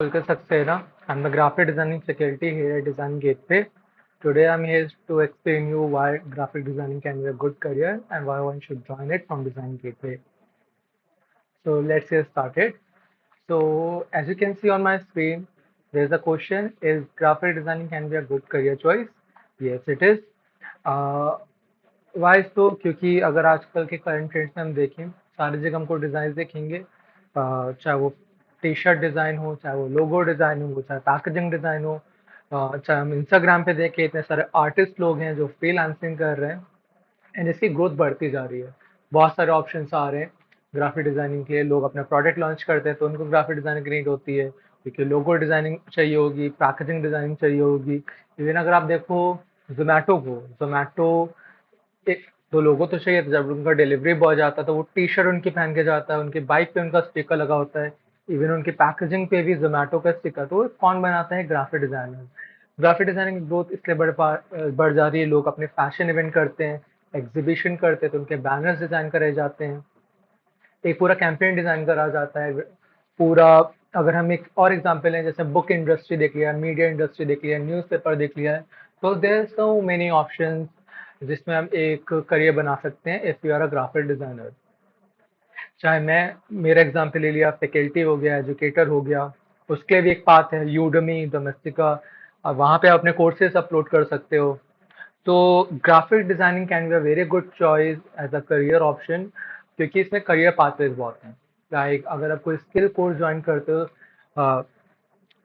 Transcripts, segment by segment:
Volker Saxena. I'm the graphic designing faculty here at Design Gateway. Today I'm here to explain you why graphic designing can be a good career and why one should join it from Design Gateway. So let's get started. So as you can see on my screen, there's a question: Is graphic designing can be a good career choice? Yes, it is. Uh, wise तो क्योंकि अगर आजकल के current trends में हम देखें सारी जगह हमको डिजाइन दिखेंगे चाहे वो टी शर्ट डिजाइन हो चाहे वो लोगो डिजाइन हो चाहे पैकेजिंग डिजाइन हो चाहे हम इंस्टाग्राम पे देखें इतने सारे आर्टिस्ट लोग हैं जो फ्रीलांसिंग कर रहे हैं एंड इसकी ग्रोथ बढ़ती जा रही है। बहुत सारे ऑप्शंस आ रहे हैं ग्राफिक डिजाइनिंग के लिए। लोग अपना प्रोडक्ट लॉन्च करते हैं तो उनको ग्राफिक डिजाइनिंग की नीड होती है क्योंकि लोगो डिजाइनिंग चाहिए होगी, पैकेजिंग डिजाइनिंग चाहिए होगी। इवन अगर आप देखो जोमेटो एक तो लोगो तो चाहिए था। जब उनका डिलीवरी बॉय जाता है तो वो टी शर्ट उनकी पहन के जाता है, उनकी बाइक पे उनका स्टिकर लगा होता है, इवन उनकी पैकेजिंग पे भी जोमेटो का स्टिकर। तो वो कौन बनाता है? Graphic designer. ग्राफिक डिजाइनिंग की ग्रोथ इसलिए बढ़ जा रही है। लोग अपने फैशन इवेंट करते हैं, एग्जीबिशन करते हैं तो उनके बैनर्स डिजाइन करे जाते हैं, एक पूरा कैंपेन डिजाइन करा जाता है पूरा। अगर हम एक और एग्जांपल लें, जैसे बुक इंडस्ट्री देख लिया, मीडिया इंडस्ट्री देख लिया, न्यूज़पेपर देख लिया है, तो देयर सो मेनी ऑप्शंस जिसमें हम एक करियर बना सकते हैं if you are a graphic designer. चाहे मैं मेरा एग्जांपल ले लिया, फैकल्टी हो गया, एजुकेटर हो गया, उसके लिए भी एक पाथ है यूडमी, डोमेस्टिका। वहाँ पे आप अपने कोर्सेज अपलोड कर सकते हो। तो graphic designing can be a very good choice as a career option क्योंकि इसमें करियर पाथवेज बहुत हैं। लाइक अगर आप कोई स्किल कोर्स ज्वाइन करते हो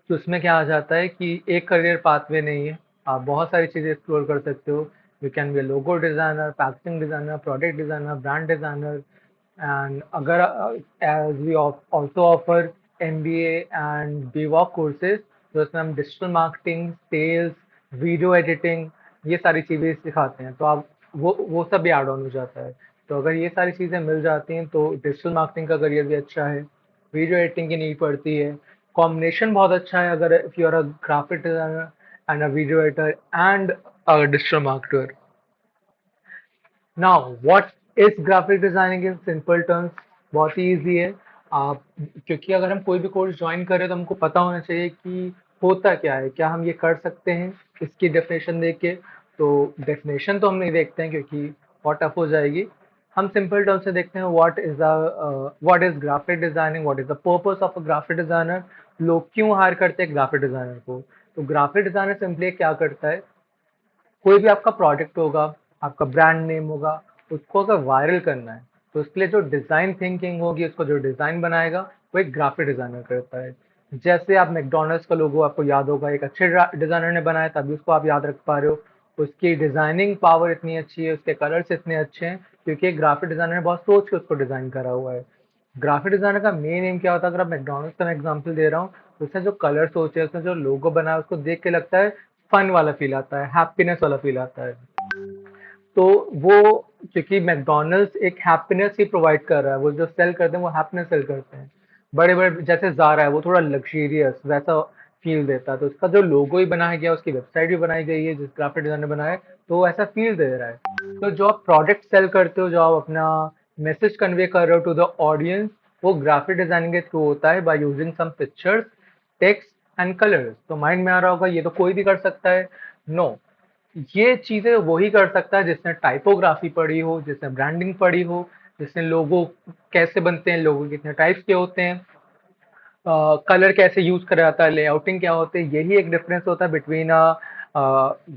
तो उसमें क्या आ जाता है कि एक करियर पाथवे नहीं है, आप बहुत सारी चीज़ें एक्सप्लोर कर सकते हो। You can be a logo designer, packaging designer, product designer, brand designer. And अगर as we also offer MBA and BWOC courses, तो इसमें हम digital marketing, sales, video editing, ये सारी चीज़ें सिखाते हैं। तो आप वो सब भी ऐड ऑन हो जाता है। तो अगर ये सारी चीज़ें मिल जाती हैं तो डिजिटल मार्केटिंग का करियर भी अच्छा है, वीडियो एडिटिंग की नीड पड़ती है। कॉम्बिनेशन बहुत अच्छा है अगर if you are a graphic designer and a video editor and a digital marketer. Now what is graphic designing in simple terms? बहुत ही ईजी है। आप क्योंकि अगर हम कोई भी कोर्स ज्वाइन करें तो हमको पता होना चाहिए कि होता क्या है, क्या हम ये कर सकते हैं इसकी डेफिनेशन देख के। तो डेफिनेशन तो हम नहीं देखते हैं क्योंकि बहुत टफ हो जाएगी। हम सिंपल टर्म से देखते हैं what is graphic designing, what is the purpose of a graphic designer. लोग क्यों हायर करते हैं ग्राफिक डिजाइनर को? तो ग्राफिक डिजाइनर सिंपली क्या करता है, कोई भी आपका प्रोडक्ट होगा, आपका ब्रांड नेम होगा, उसको अगर वायरल करना है तो उसके लिए जो डिजाइन थिंकिंग होगी, उसको जो डिजाइन बनाएगा वो एक ग्राफिक डिजाइनर करता है। जैसे आप मैकडोनल्ड्स का लोगो आपको याद होगा, एक अच्छे डिजाइनर ने बनाया तभी उसको आप याद रख पा रहे हो। उसकी डिजाइनिंग पावर इतनी अच्छी है, उसके कलर्स इतने अच्छे हैं क्योंकि एक ग्राफिक डिजाइनर ने बहुत सोच के उसको डिजाइन करा हुआ है। ग्राफिक डिजाइनर का मेन एम क्या होता है? अगर आप मैकडोनल्ड्स का मैं एग्जांपल दे रहा हूँ तो उसने जो कलर सोचे, उसने जो लोगो बनाया, उसको देख के लगता है फन वाला फील आता है, हैप्पीनेस वाला फील आता है। तो वो क्योंकि मैकडोनल्ड्स एक हैप्पीनेस ही प्रोवाइड कर रहा है, वो जो सेल करते हैं वो हैप्पीनेस सेल करते हैं। बड़े बड़े जैसे ज़ारा है वो थोड़ा लग्जरियस वैसा फील देता है, तो उसका जो लोगो ही बनाया गया, उसकी वेबसाइट भी बनाई गई है जिस ग्राफिक डिजाइनर ने बनाया है, तो वो ऐसा फील दे रहा है। तो जो आप प्रोडक्ट सेल करते हो, जो आप अपना मैसेज कन्वे कर रहे हो टू द ऑडियंस, वो ग्राफिक डिजाइनिंग के थ्रू होता है by using some pictures, text and colours. तो माइंड में आ रहा होगा ये तो कोई भी कर सकता है। नो, ये चीजें वही कर सकता है जिसने टाइपोग्राफी पढ़ी हो, जिसने ब्रांडिंग पढ़ी हो, जिसने लोगो कैसे बनते हैं, लोगो कितने टाइप्स के होते हैं, कलर कैसे यूज करा जाता है, लेआउटिंग क्या होते हैं। यही एक डिफरेंस होता है between a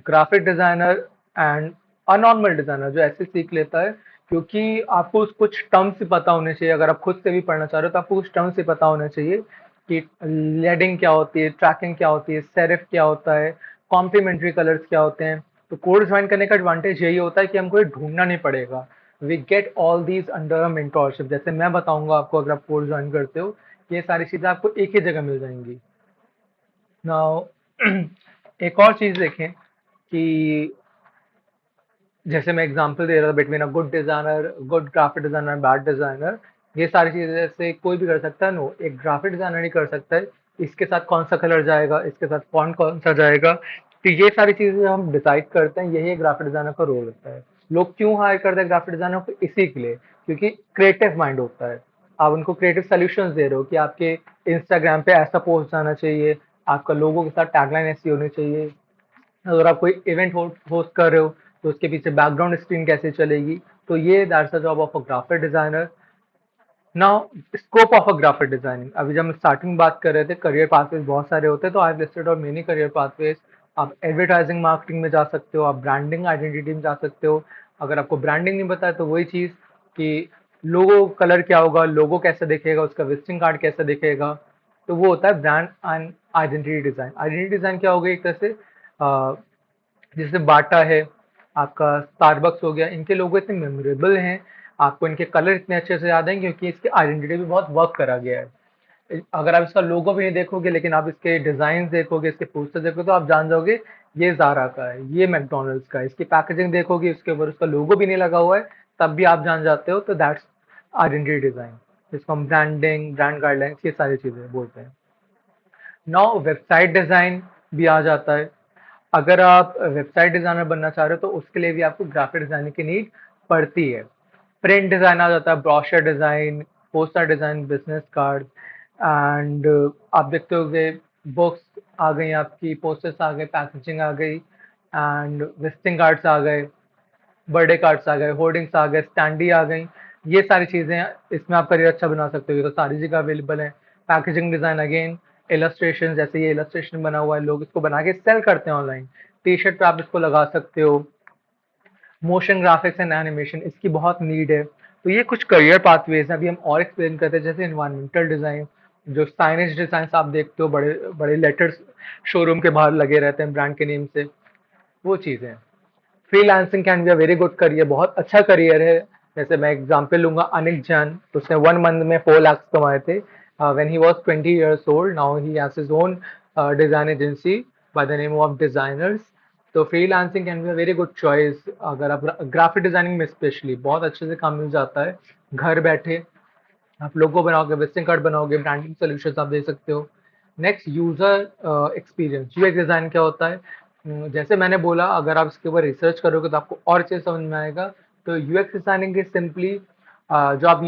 graphic designer and a normal designer जो ऐसे सीख लेता है। क्योंकि आपको कुछ टर्म्स ही पता होने चाहिए। अगर आप खुद से भी पढ़ना चाह रहे हो तो आपको कुछ टर्म्स ही पता होना चाहिए कि लेडिंग क्या होती है, ट्रैकिंग क्या होती है, सेरिफ क्या होता है, कॉम्प्लीमेंट्री कलर्स क्या होते हैं। तो कोर्स ज्वाइन करने का एडवांटेज यही होता है कि हमको ये ढूंढना नहीं पड़ेगा। We get all these under a mentorship. जैसे मैं बताऊंगा आपको, अगर आप कोर्स ज्वाइन करते हो ये सारी चीजें आपको एक ही जगह मिल जाएंगी। नाउ एक और चीज देखें कि जैसे मैं एग्जांपल दे रहा था between a good designer, good graphic designer, bad designer. ये सारी चीजें जैसे कोई भी कर सकता है? नो, एक ग्राफिक डिजाइनर ही कर सकता है। इसके साथ कौन सा कलर जाएगा, इसके साथ फॉन्ट कौन सा जाएगा, तो ये सारी चीजें हम डिसाइड करते हैं। यही ग्राफिक डिजाइनर का रोल होता है। लोग क्यों हायर करते हैं ग्राफिक डिजाइनर को? इसी के लिए, क्योंकि क्रिएटिव माइंड होता है। आप उनको क्रिएटिव सोल्यूशंस दे रहे हो कि आपके इंस्टाग्राम पे ऐसा पोस्ट जाना चाहिए, आपका लोगो के साथ टैगलाइन ऐसी होनी चाहिए। अगर आप कोई इवेंट होस्ट कर रहे हो तो उसके पीछे बैकग्राउंड स्क्रीन कैसे चलेगी। तो ये that's the job of a graphic designer. Now scope of a graphic designing, अभी जब हम स्टार्टिंग बात कर रहे थे करियर पाथवेज बहुत सारे होते हैं, तो आई लिस्टेड और मेनी करियर पाथवेज। आप एडवर्टाइजिंग मार्केटिंग में जा सकते हो, आप ब्रांडिंग आइडेंटिटी में जा सकते हो। अगर आपको ब्रांडिंग नहीं पता है तो वही चीज कि लोगो कलर क्या होगा, लोगो कैसे दिखेगा, उसका विजिटिंग कार्ड कैसे दिखेगा, तो वो होता है brand and identity design. Identity design क्या होगा, एक तरह से जैसे बाटा है, आपका स्टारबक्स हो गया, इनके लोगो इतने मेमोरेबल हैं, आपको इनके कलर इतने अच्छे से याद हैं क्योंकि इसकी आइडेंटिटी भी बहुत वर्क करा गया है। अगर आप इसका लोगो भी नहीं देखोगे लेकिन आप इसके डिजाइन देखोगे, इसके पोस्टर देखोगे, तो आप जान जाओगे ये जारा का है, ये मैकडोनल्ड्स का है। इसकी पैकेजिंग देखोगे, उसके ऊपर उसका लोगो भी नहीं लगा हुआ है, तब भी आप जान जाते हो। तो दैट्स आइडेंटिटी डिजाइन, जिसको हम ब्रांडिंग, ब्रांड गाइडलाइंस, ये सारी चीजें बोलते हैं। नाउ वेबसाइट डिजाइन भी आ जाता है। अगर आप वेबसाइट डिजाइनर बनना चाह रहे हो तो उसके लिए भी आपको ग्राफिक डिजाइनिंग की नीड पड़ती है। प्रिंट डिजाइन आ जाता है, brochure design, poster design, business card, and आप देखते होगे बुक्स आ गई, आपकी पोस्टर्स आ गए, पैकेजिंग आ गई, एंड विजिटिंग कार्ड्स आ गए, बर्थडे कार्ड्स आ गए, होर्डिंग्स आ गए, स्टैंडी आ गई। ये सारी चीजें इसमें आप करियर अच्छा बना सकते हो, ये तो सारी जगह अवेलेबल है। पैकेजिंग डिजाइन अगेन, इलस्ट्रेशन, जैसे ये इलस्ट्रेशन बना हुआ है, लोग इसको बना के सेल करते हैं ऑनलाइन, टी शर्ट पे आप इसको लगा सकते हो। मोशन ग्राफिक्स एंड एनिमेशन, इसकी बहुत नीड है। तो ये कुछ करियर पाथवेज हैं। अभी हम और एक्सप्लेन करते हैं, जैसे इन्वायरमेंटल डिजाइन, जो साइनेज डिजाइन आप देखते हो, बड़े बड़े लेटर्स शोरूम के बाहर लगे रहते हैं ब्रांड के नेम से, वो चीजें। Freelancing can be a very good career, बहुत अच्छा करियर है। जैसे मैं एग्जांपल लूंगा, अनिल जैन, तो उसने 1 मंथ में 4 लाख कमाए थे when he was 20 years old। Now he has his own design agency by the name of designers. तो freelancing can be a very good choice. अगर आप ग्राफिक डिजाइनिंग में स्पेशली बहुत अच्छे से काम मिल जाता है घर बैठे। आप लोगो बनाओगे, विजिटिंग कार्ड बनाओगे, ब्रांडिंग सॉल्यूशंस आप दे सकते हो। Next, user experience, UX design क्या होता है। जैसे मैंने बोला, अगर आप इसके ऊपर रिसर्च करोगे तो आपको और अच्छे से समझ में आएगा। तो यूएक्स डिजाइनिंग इज सिंपली, जो आप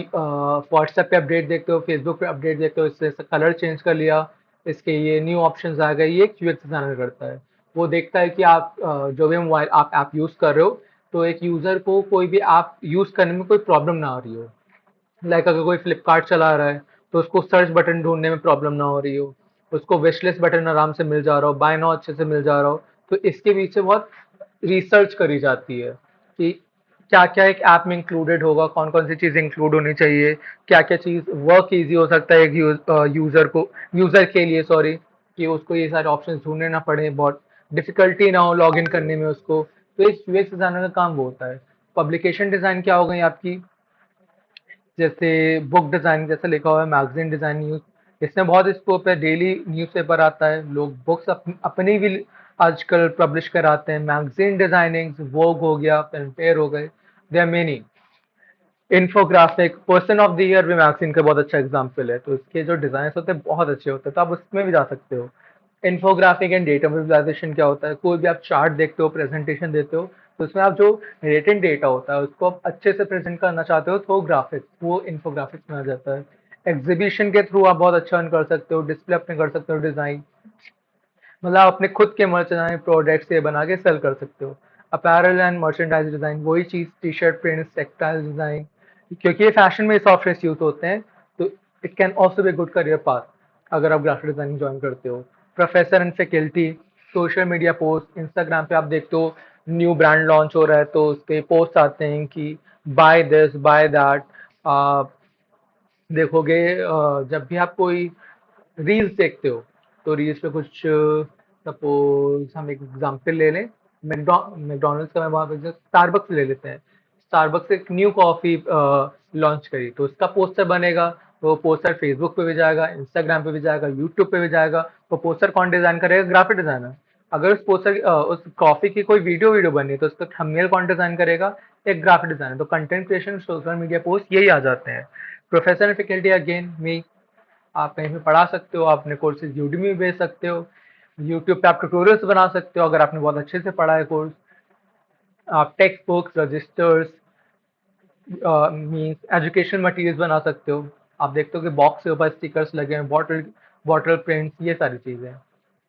व्हाट्सएप पे अपडेट देखते हो, फेसबुक पे अपडेट देखते हो, इससे कलर चेंज कर लिया, इसके ये न्यू ऑप्शंस आ गए, ये एक यूएक्स डिजाइनर करता है। वो देखता है कि आप जो भी मोबाइल आप ऐप यूज कर रहे हो, तो एक यूजर को कोई भी ऐप यूज करने में कोई प्रॉब्लम ना आ रही हो। लाइक अगर कोई फ्लिपकार्ट चला रहा है तो उसको सर्च बटन ढूंढने में प्रॉब्लम ना हो रही हो, उसको विश लिस्ट बटन आराम से मिल जा रहा हो, बाय नाउ अच्छे से मिल जा रहा हो। तो इसके पीछे बहुत रिसर्च करी जाती है कि क्या क्या एक ऐप में इंक्लूडेड होगा, कौन कौन सी चीज इंक्लूड होनी चाहिए, क्या क्या चीज वर्क इजी हो सकता है एक यूजर को, यूजर के लिए सॉरी, कि उसको ये सारे ऑप्शन ढूंढने ना पड़े, बहुत डिफिकल्टी ना हो लॉग इन करने में उसको। तो इस यूएक्स डिजाइनर का काम वो होता है। पब्लिकेशन डिजाइन क्या हो गई आपकी, जैसे बुक डिजाइन, जैसे लिखा हुआ है मैगजीन डिजाइन, न्यूज, इसमें बहुत स्कोप है। डेली न्यूज़पेपर आता है, लोग बुक्स अपनी भी आजकल पब्लिश कराते हैं। मैगजीन डिजाइनिंग, वोग हो गया, फिल्म फेयर हो गए, they are many. Infographic, person of the year भी मैगजीन का बहुत अच्छा एग्जाम्पल है, तो इसके जो डिजाइन होते हैं बहुत अच्छे होते हैं, तो आप उसमें भी जा सकते हो। इन्फोग्राफिक एंड डेटा विजुअलाइजेशन क्या होता है, कोई भी आप चार्ट देखते हो, प्रेजेंटेशन देते हो, तो उसमें आप जो रिटेन डेटा होता है उसको आप अच्छे से प्रेजेंट करना चाहते हो, तो ग्राफिक्स, वो इन्फोग्राफिक्स में आ जाता है। एग्जीबिशन के थ्रू आप बहुत अच्छा अर्न कर सकते हो, डिस्प्ले अपने कर सकते हो, डिजाइन, मतलब आप अपने खुद के मर्चेंडाइज प्रोडक्ट्स ये बना के सेल कर सकते हो। अपैरल एंड मर्चेंडाइज डिजाइन, वही चीज, T shirt, prints, textile design, क्योंकि ये फैशन में सॉफ्टवेयर यूज होते हैं, तो it can also be good career path अगर आप ग्राफिक डिजाइनिंग ज्वाइन करते हो। Professor and faculty, social media post, Instagram पे आप देखते हो न्यू ब्रांड लॉन्च हो रहा है तो उस पे पोस्ट आते हैं कि बाय दिस बाय दैट। आप देखोगे जब भी आप कोई रील्स देखते हो, तो रील्स पे कुछ, सपोज हम एक एग्जांपल ले लें, मैकडोनल्ड्स का, मैं वहां पे स्टारबक्स ले लेते हैं। स्टारबक्स एक न्यू कॉफी लॉन्च करी, तो उसका पोस्टर बनेगा। वो पोस्टर फेसबुक पे भी जाएगा, इंस्टाग्राम पे भी जाएगा, यूट्यूब पे भी जाएगा। वो पोस्टर कौन डिजाइन करेगा, ग्राफिक डिजाइनर। अगर उस पोस्टर उस कॉफी की कोई वीडियो वीडियो बनी है तो उसका थंबनेल कौन डिजाइन करेगा, एक ग्राफिक डिजाइनर। तो content creation, social media post, यही आ जाते हैं। प्रोफेसर एंड फैकल्टी अगेन मी, आप कहीं पे पढ़ा सकते हो, आप अपने कोर्सेज यूडीमी में भेज सकते हो, यूट्यूब पे आप ट्यूटोरियल्स बना सकते हो अगर आपने बहुत अच्छे से पढ़ा है कोर्स। आप textbooks, registers, means education materials बना सकते हो। आप देखते हो कि बॉक्स के ऊपर स्टिकर्स लगे हैं, बॉटल वाटर प्रिंट्स, ये सारी चीज़ें।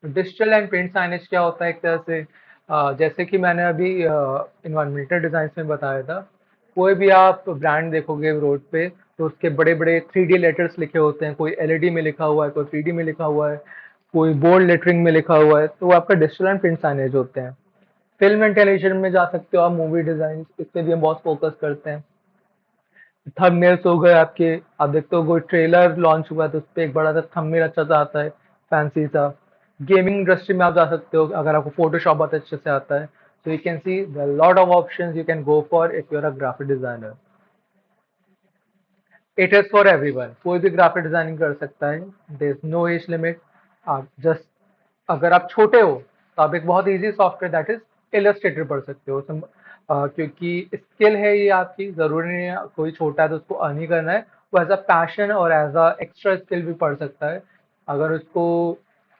डिजिटल एंड प्रिंट साइनेज क्या होता है एक तरह से, जैसे कि मैंने अभी इन्वायरमेंटल डिज़ाइन में बताया था, कोई भी आप ब्रांड देखोगे रोड पे तो उसके बड़े बड़े 3D लेटर्स लिखे होते हैं, कोई एलईडी में लिखा हुआ है, कोई 3D में लिखा हुआ है, कोई बोल्ड लेटरिंग में लिखा हुआ है, तो वो आपका डिजिटल एंड प्रिंट साइनेज होते हैं। फिल्म एंड टेलीविजन में जा सकते हो आप, मूवी डिजाइन, इस पे भी हम बहुत फोकस करते हैं। थंबनेल्स हो गए आपके, आप देखते हो कोई ट्रेलर लॉन्च हुआ है तो उस पे एक बड़ा सा थंबनेल अच्छा सा आता है, फैंसी सा। गेमिंग इंडस्ट्री में आप जा सकते हो अगर आपको फोटोशॉप बहुत अच्छे से आता है, so you can see the lot of options you can go for if you're a graphic designer. It is for everyone, कोई भी ग्राफिक डिजाइनिंग कर सकता है, there is no age limit. आप जस्ट, अगर आप छोटे हो तो आप एक बहुत easy software that is Illustrator पढ़ सकते हो। क्योंकि स्किल है ये आपकी, जरूरी नहीं है कोई छोटा है तो उसको अर्न ही करना है, वो एज अ पैशन और एज अ एक्स्ट्रा स्किल भी पढ़ सकता है। अगर उसको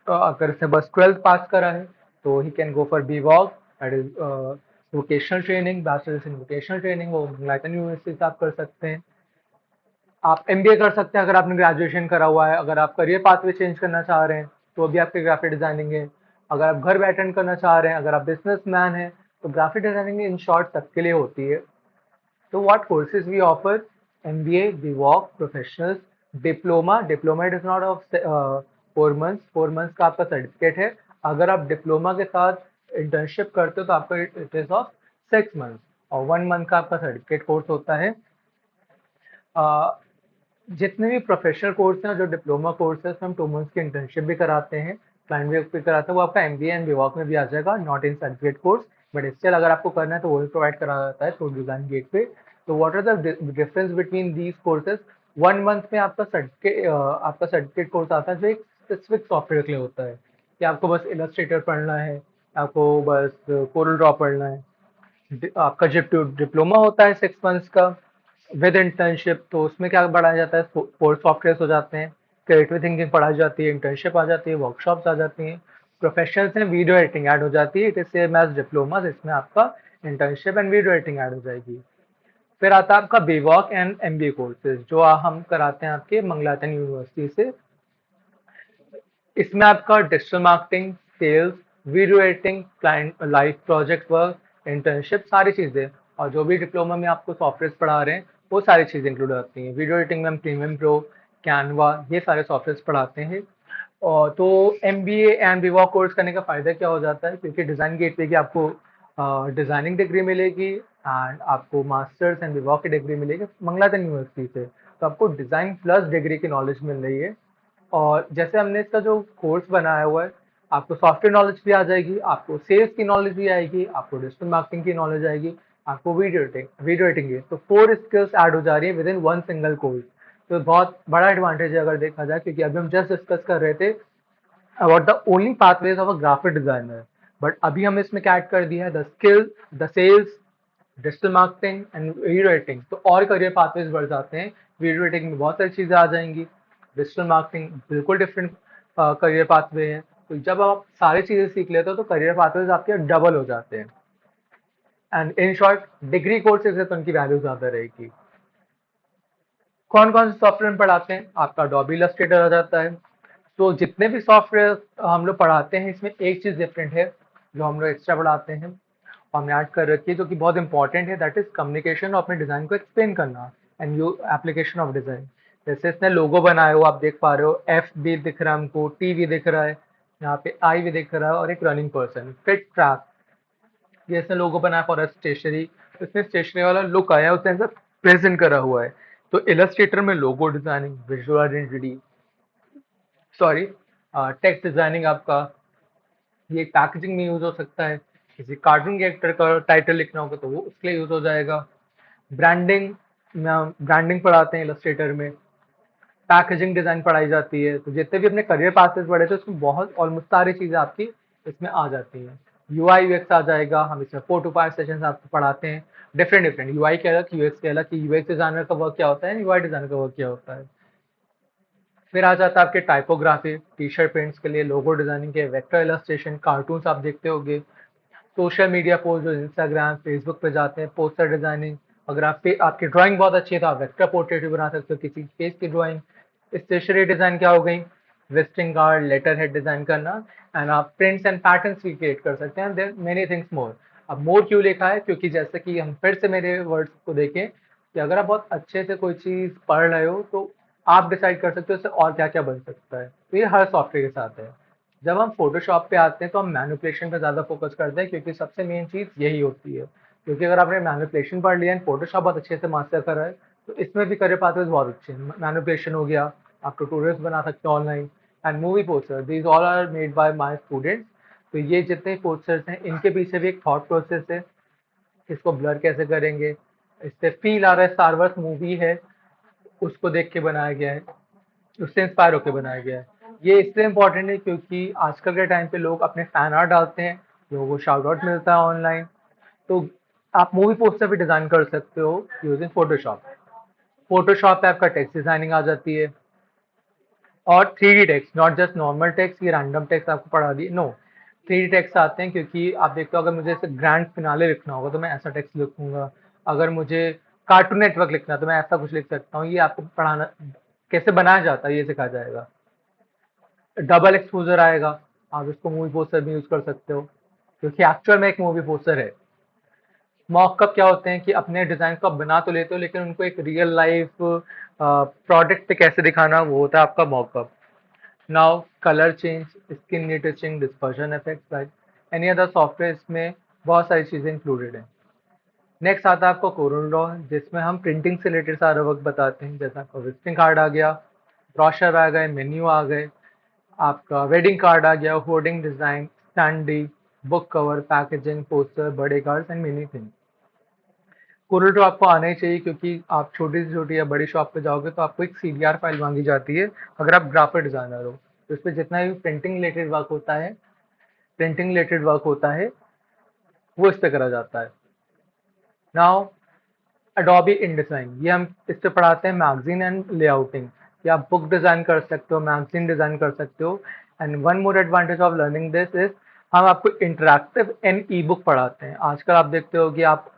अगर से बस 12th पास करा है तो he can go for B voc, that is vocational training, bachelors in vocational training, वो मंगलाइटन यूनिवर्सिटी से आप कर सकते हैं। आप एमबीए कर सकते हैं अगर आपने ग्रेजुएशन करा हुआ है। अगर आप करियर पाथवे चेंज करना चाह रहे हैं तो अभी आपके ग्राफिक डिजाइनिंग है। अगर आप घर बैठे करना चाह रहे हैं, अगर आप बिजनेसमैन हैं, तो ग्राफिक डिजाइनिंग इन शॉर्ट सबके लिए होती है। तो what courses we offer? MBA, B voc, professionals, diploma. Diploma it is not of 4 months, 4 months का आपका सर्टिफिकेट है। अगर आप डिप्लोमा के साथ इंटर्नशिप करते हो तो आपका इट इज ऑफ 6 मंथ्स, और 1 मंथ का आपका सर्टिफिकेट कोर्स होता है। जितने भी प्रोफेशनल कोर्स हैं जो डिप्लोमा कोर्स है, उसमें हम 2 मंथ्स की इंटर्नशिप भी कराते हैं, क्लाइंट भी कराता है, वो आपका एमबीए एंड बीवॉक में भी आ जाएगा, not in certificate course, but still अगर आपको करना है तो वो भी प्रोवाइड करा जाता है थ्रू डिजाइन गेट पे। तो what are the difference between these courses? 1 month में आपका सर्टिफिकेट कोर्स आता है जो एक स्पेसिफिक सॉफ्टवेयर के लिए होता है, कि आपको बस इलस्ट्रेटर पढ़ना है, आपको बस कोरल ड्रॉ पढ़ना है। आपका जब डिप्लोमा होता है 6 मंथ्स का विद इंटर्नशिप, तो उसमें क्या पढ़ाया जाता है? 4 सॉफ्टवेयर हो जाते हैं, क्रिएटिव थिंकिंग पढ़ाई जाती है, इंटर्नशिप आ जाती है, वर्कशॉप्स आ जाती हैं, प्रोफेशनल्स में वीडियो एडिटिंग ऐड हो जाती है। It is same as diploma, जिसमें आपका internship and video editing add हो जाएगी। फिर आता है आपका बीवॉक एंड एमबीए कोर्सेज, जो हम कराते हैं आपके मंगलातन यूनिवर्सिटी से। इसमें आपका digital marketing, sales, video editing, client live project work, internship, सारी चीजें, और जो भी डिप्लोमा में आपको सॉफ्टवेयर पढ़ा रहे हैं वो सारी चीजें इंक्लूड आती हैं। वीडियो एडिटिंग में हम प्रीमियम प्रो, कैनवा, ये सारे सॉफ्टवेयर पढ़ाते हैं। और तो एमबीए एंड बीवॉक कोर्स करने का फायदा क्या हो जाता है? क्योंकि डिजाइन गेटवे की आपको डिजाइनिंग डिग्री मिलेगी, एंड आपको मास्टर्स एंड बीवॉक की डिग्री मिलेगी मंगलातन यूनिवर्सिटी से, तो आपको डिजाइन प्लस डिग्री की नॉलेज मिल रही है। और जैसे हमने इसका जो कोर्स बनाया हुआ है, आपको सॉफ्टवेयर नॉलेज भी आ जाएगी, आपको सेल्स की नॉलेज भी आएगी, आपको डिजिटल मार्केटिंग की नॉलेज आएगी, आपको वीडियो एडिटिंग की, तो 4 स्किल्स ऐड हो जा रही है with in one single course. तो बहुत बड़ा एडवांटेज है अगर देखा जाए, क्योंकि अभी हम जस्ट डिस्कस कर रहे थे about the only pathways of a graphic designer, but अभी हम इसमें क्या ऐड कर दिया है? The skill, the sales, digital marketing and video editing, तो और करियर पाथवेज बढ़ जाते हैं। वीडियो एडिटिंग में बहुत सारी चीजें आ जाएंगी, डिजिटल मार्केटिंग बिल्कुल डिफरेंट करियर पाथवे है। तो जब आप सारी चीजें सीख लेते हो तो करियर पाथवेज आपके डबल हो जाते हैं। And in short, degree courses है तो उनकी वैल्यू ज्यादा रहेगी। कौन कौन से सॉफ्टवेयर पढ़ाते हैं? आपका अडोबी इलस्ट्रेटर आ जाता है। तो जितने भी सॉफ्टवेयर हम लोग पढ़ाते हैं, इसमें एक चीज डिफरेंट है जो हम लोग एक्स्ट्रा पढ़ाते हैं, हमने ऐड कर रखी है, जो कि बहुत इंपॉर्टेंट है, दैट इज कम्युनिकेशन और अपने डिजाइन को एक्सप्लेन करना and you application of design. जैसे इसने लोगो बनाया हो, आप देख पा रहे हो, एफ भी दिख रहा है हमको, टी भी दिख रहा है, यहाँ पे आई भी दिख रहा है, और एक रनिंग पर्सन, फिट ट्रैक, ये इसने लोगो बनाया फॉर स्टेशनरी। इसमें स्टेशनरी वाला लुक आया, उसने ऐसा प्रेजेंट करा हुआ है। तो इलस्ट्रेटर में logo designing, visual identity, sorry, text designing आपका, ये पैकेजिंग में यूज हो सकता है। किसी कार्टून कैरेक्टर का टाइटल लिखना होगा तो वो उसके लिए यूज हो जाएगा। ब्रांडिंग, ब्रांडिंग पढ़ाते हैं इलस्ट्रेटर में। पैकेजिंग डिजाइन पढ़ाई जाती है। तो जितने भी अपने करियर पासेस पढ़े थे उसमें बहुत ऑलमोस्ट सारी चीजें आपकी इसमें आ जाती हैं। यूआई यूएक्स आ जाएगा, हम इसमें 4 to 5 सेशन आपको पढ़ाते हैं, डिफरेंट डिफरेंट, यूआई के अलग, यूएक्स के अलग, कि यूएक्स डिजाइनर का वर्क क्या होता है, यूआई डिजाइनर का वर्क क्या होता है। फिर आ जाता है आपके टाइपोग्राफी, टी शर्ट प्रिंट्स के लिए, लोगो डिजाइनिंग के, वेक्टर इलस्ट्रेशन, कार्टून्स आप देखते होंगे, सोशल मीडिया पोस्ट जो इंस्टाग्राम फेसबुक पे जाते हैं, पोस्टर डिजाइनिंग। अगर आपकी ड्राइंग बहुत अच्छी है तो आप वेक्टर पोर्ट्रेट भी बना सकते हो किसी फेस की ड्राइंग। स्टेशनरी डिजाइन क्या हो गई? Visiting card, letter head design करना, एंड आप प्रिंट्स एंड पैटर्न्स भी क्रिएट कर सकते हैं, देन मेनी थिंग्स मोर। अब मोर क्यों लिखा है, क्योंकि जैसे कि हम फिर से मेरे वर्ड्स को देखें कि अगर आप बहुत अच्छे से कोई चीज पढ़ रहे हो तो आप डिसाइड कर सकते हो इससे और क्या क्या बन सकता है। तो ये हर सॉफ्टवेयर के साथ है। जब हम फोटोशॉप पे आते हैं तो हम मैनिपुलेशन पे ज्यादा फोकस करते हैं, क्योंकि सबसे मेन चीज यही होती है। क्योंकि अगर आपने मैनिपुलेशन पढ़ लिया एंड फोटोशॉप बहुत अच्छे से मास्टर करा है, तो इसमें भी करियर पाथवेज बहुत अच्छे हैं। मैनिपुलेशन हो गया, आप ट्यूटोरियल्स बना सकते हो online, and movie poster, these all are made by my students. तो ये जितने पोस्टर्स हैं इनके पीछे भी एक थॉट प्रोसेस है, इसको ब्लर कैसे करेंगे, इससे फील आ रहा है स्टार वॉर्स मूवी है, उसको देख के बनाया गया है, उससे इंस्पायर होकर बनाया गया है। ये इसलिए इम्पोर्टेंट है क्योंकि आजकल के टाइम पे लोग अपने फैन आर्ट डालते हैं, लोगों को शाउट आउट मिलता है ऑनलाइन। तो आप मूवी पोस्टर भी डिजाइन कर सकते हो यूजिंग फोटोशॉप। फोटोशॉप पे आपका टेक्स्ट डिजाइनिंग आ जाती है, और 3D text, not just normal text, ये रैंडम टेक्स्ट आपको पढ़ा दी, नो, 3D टेक्स्ट आते हैं। क्योंकि आप देखते हो अगर मुझे ऐसे ग्रैंड फिनाले लिखना होगा तो मैं ऐसा टेक्स्ट लिखूंगा, अगर मुझे कार्टून नेटवर्क लिखना है तो मैं ऐसा कुछ लिख सकता हूँ। ये आपको पढ़ाना कैसे बनाया जाता है ये सिखाया जाएगा। डबल एक्सपोजर आएगा, आप इसको मूवी पोस्टर भी यूज कर सकते हो, क्योंकि एक्चुअल में एक मूवी पोस्टर है। मॉकअप क्या होते हैं कि अपने डिजाइन को आप बना तो लेते हो, लेकिन उनको एक रियल लाइफ प्रोडक्ट पे कैसे दिखाना, वो होता है आपका mock-up. Now colour change, skin retouching, dispersion effects, like any other software में बहुत सारी चीजें इंक्लूडेड हैं। नेक्स्ट आता है आपका कोरल ड्रॉ, जिसमें हम प्रिंटिंग से रिलेटेड सारा वर्क बताते हैं। जैसे आपका विजिटिंग कार्ड आ गया, ब्रोशर आ गए, मेन्यू आ गए, आपका वेडिंग कार्ड आ गया, hoarding design, standee, book cover, packaging, poster, birthday cards and many thing. CorelDRAW आपको आना ही चाहिए, क्योंकि आप छोटी से छोटी या बड़ी शॉप पे जाओगे तो आपको एक CBR फाइल मांगी जाती है अगर आप ग्राफिक डिजाइनर हो। तो इस पे जितना भी प्रिंटिंग रिलेटेड वर्क होता है वो इस पे करा जाता है। नाउ अडोबी InDesign, ये हम इस पे पढ़ाते हैं मैगजीन एंड लेआउटिंग, कि आप बुक डिजाइन कर सकते हो, मैगजीन डिजाइन कर सकते हो। And one more advantage of learning this is, हम आपको इंटरैक्टिव एंड ई बुक पढ़ाते हैं। आजकल आप देखते हो कि आप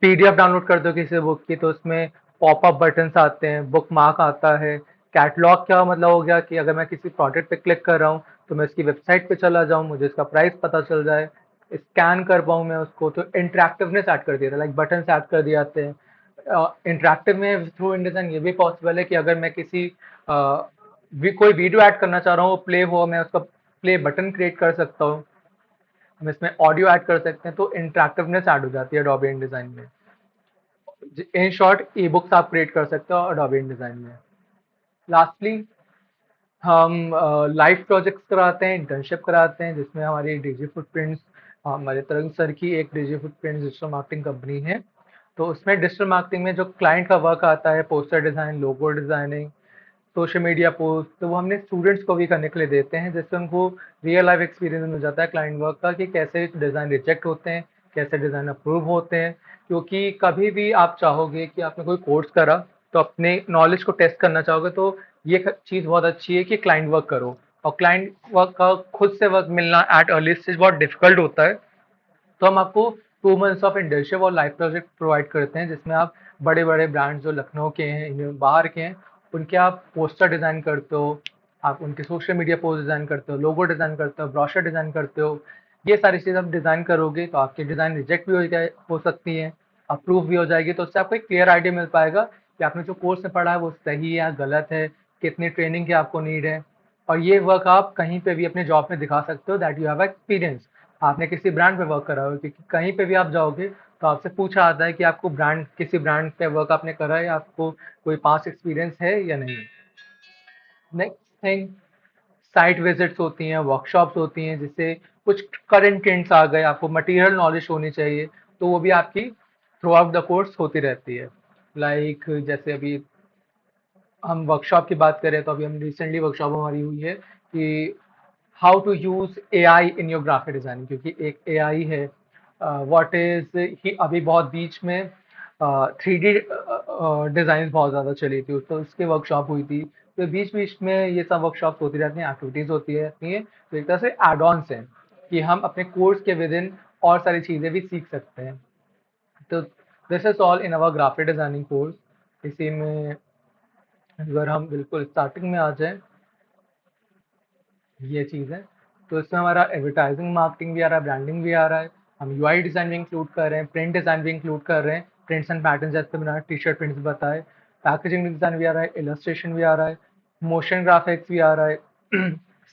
PDF डाउनलोड करते हो किसी बुक की, तो उसमें पॉपअप बटन्स आते हैं, बुक मार्क आता है। कैटलॉग क्या मतलब हो गया कि अगर मैं किसी प्रोडक्ट पे क्लिक कर रहा हूँ तो मैं इसकी वेबसाइट पे चला जाऊँ, मुझे इसका प्राइस पता चल जाए, स्कैन कर पाऊँ मैं उसको। तो इंटरेक्टिवनेस ऐड कर दिया था, लाइक बटन ऐड कर दिए जाते हैं। इंटरेक्टिव में थ्रू InDesign ये भी पॉसिबल है कि अगर मैं किसी कोई वीडियो ऐड करना चाह रहा हूँ, प्ले हो, मैं उसका प्ले बटन क्रिएट कर सकता हूँ, हम इसमें ऑडियो ऐड कर सकते हैं, तो इंटरेक्टिवनेस ऐड हो जाती है Adobe InDesign में। इन शॉर्ट ई बुक्स आप क्रिएट कर सकते हो Adobe InDesign में। लास्टली हम लाइव प्रोजेक्ट्स कराते हैं, इंटर्नशिप कराते हैं, जिसमें हमारी डीजी फुटप्रिंट्स, हमारे तरंग सर की एक DG footprints digital marketing company है। तो उसमें डिजिटल मार्केटिंग में जो क्लाइंट का वर्क आता है, poster design, logo designing, social media post, तो वो हमने स्टूडेंट्स को भी करने के लिए देते हैं, जिससे उनको रियल लाइफ एक्सपीरियंस मिल जाता है क्लाइंट वर्क का, कि कैसे डिज़ाइन रिजेक्ट होते हैं, कैसे डिज़ाइन अप्रूव होते हैं। क्योंकि कभी भी आप चाहोगे कि आपने कोई कोर्स करा तो अपने नॉलेज को टेस्ट करना चाहोगे, तो ये चीज़ बहुत अच्छी है कि क्लाइंट वर्क करो। और क्लाइंट वर्क का खुद से वर्क मिलना एट अर्ली स्टेज बहुत डिफिकल्ट होता है। तो हम आपको 2 मंथ्स ऑफ इंटर्नशिप और लाइफ प्रोजेक्ट प्रोवाइड करते हैं, जिसमें आप बड़े बड़े ब्रांड जो लखनऊ के हैं, बाहर के हैं, उनके आप पोस्टर डिजाइन करते हो, आप उनके सोशल मीडिया पोस्ट डिजाइन करते हो, लोगो डिजाइन करते हो, ब्रोशर डिजाइन करते हो। ये सारी चीज़ आप डिजाइन करोगे तो आपकी डिजाइन रिजेक्ट भी हो सकती है, अप्रूव भी हो जाएगी। तो उससे आपको एक क्लियर आइडिया मिल पाएगा कि आपने जो कोर्स में पढ़ा है वो सही है या गलत है, कितनी ट्रेनिंग की आपको नीड है। और ये वर्क आप कहीं पे भी अपने जॉब में दिखा सकते हो, दैट यू हैव एक्सपीरियंस। आपने किसी ब्रांड पे वर्क करा हो, क्योंकि कहीं पे भी आप जाओगे तो आपसे पूछा आता है कि आपको ब्रांड, किसी ब्रांड पे वर्क आपने करा है, या आपको कोई पास्ट एक्सपीरियंस है या नहीं। नेक्स्ट थिंग, साइट विजिट्स होती हैं, वर्कशॉप्स होती हैं, जिससे कुछ करंट ट्रेंड्स आ गए, आपको मटेरियल नॉलेज होनी चाहिए, तो वो भी आपकी थ्रू आउट द कोर्स होती रहती है। लाइक जैसे अभी हम वर्कशॉप की बात करें तो अभी हम रिसेंटली वर्कशॉप हमारी हुई है कि how to use AI in your graphic designing, क्योंकि एक AI है, व्हाट इज ही, अभी बहुत बीच में 3D डिजाइन बहुत ज़्यादा चली थी, तो उसकी वर्कशॉप हुई थी। तो बीच बीच में ये सब वर्कशॉप होती रहती हैं, एक्टिविटीज होती रहती हैं, तो एक तरह से एड ऑन्स हैं कि हम अपने कोर्स के विद इन और सारी चीज़ें भी सीख सकते हैं। तो this is all in our graphic designing course. इसी में अगर हम बिल्कुल स्टार्टिंग में आ जाएं, ये चीज़ है। तो इसमें हमारा एडवर्टाइजिंग मार्केटिंग भी आ रहा है, ब्रांडिंग भी आ रहा है, हम यूआई डिज़ाइन भी इंक्लूड कर रहे हैं, प्रिंट डिज़ाइन भी इंक्लूड कर रहे हैं, प्रिंट्स एंड पैटर्न जैसे मैंने टी शर्ट प्रिंट्स बताए, पैकेजिंग डिज़ाइन भी आ रहा है, इलस्ट्रेशन भी आ रहा है, मोशन ग्राफिक्स भी आ रहा है,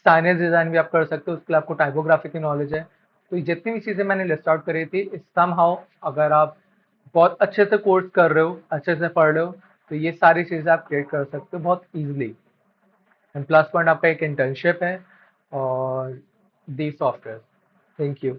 साइनेज डिज़ाइन भी आप कर सकते हो, उसके लिए आपको टाइपोग्राफी की नॉलेज है। तो ये जितनी भी चीज़ें मैंने लिस्ट आउट करी थी, इस समहाउ अगर आप बहुत अच्छे से कोर्स कर रहे हो, अच्छे से पढ़ रहे हो, तो ये सारी चीज़ें आप क्रिएट कर सकते हो बहुत ईजिली। एंड प्लस पॉइंट आपका एक इंटर्नशिप है और दी सॉफ्टवेयर। Thank you.